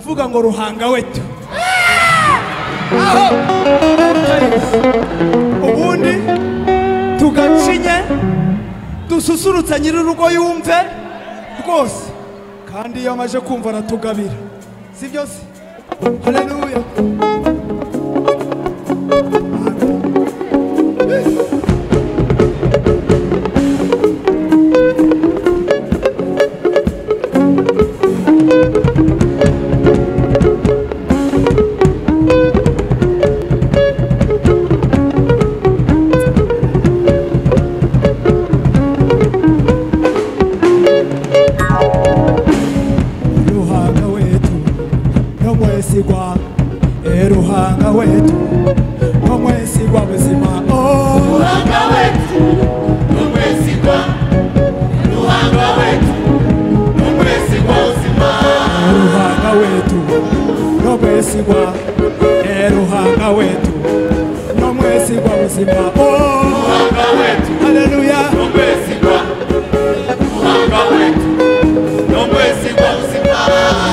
kuvuga ngo ruhanga wetu aho ubundi tugacinye dususurutsa nyir'urugo yumve rwose kandi iyo amaje kumva aratugabira si byose. Haleluya. Ruhanga wetu nomwesigwa buzima Ruhanga wetu nomwesigwa Ruhanga wetu nomwesigwa buzima Ruhanga wetu nomwesigwa Ruhanga wetu nomwesigwa buzima Ruhanga wetu haleluya nomwesigwa Ruhanga wetu nomwesigwa buzima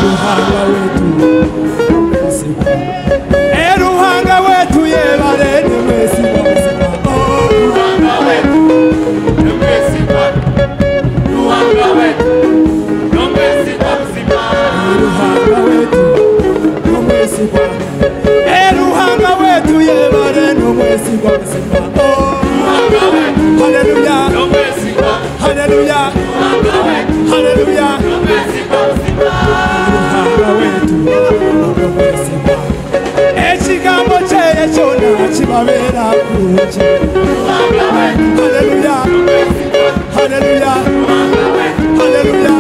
Ruhanga wetu Ruhanga wetu yebale nomwesigwa buzima Ruhanga wetu nomwesigwa Ruhanga wetu nomwesigwa buzima Ruhanga wetu nomwesigwa Ruhanga wetu yebale nomwesigwa buzima Ruhanga wetu haleluya nomwesigwa haleluya Ruhanga wetu haleluya nomwesigwa buzima Ruhanga wetu nomwesigwa ekigambo kyeye kyona kibabera bulungi haleluya haleluya haleluya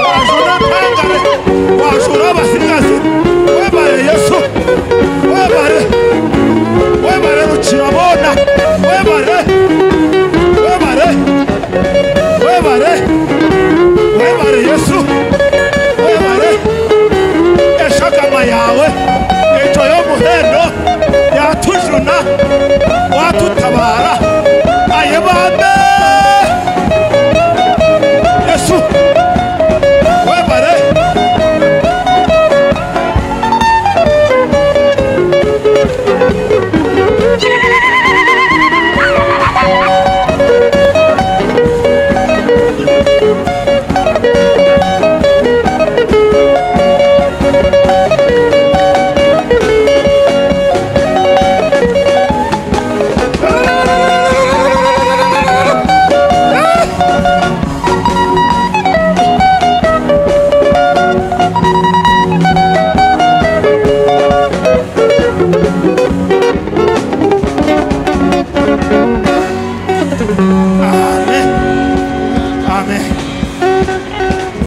wajuna ntangare wajura abasigazi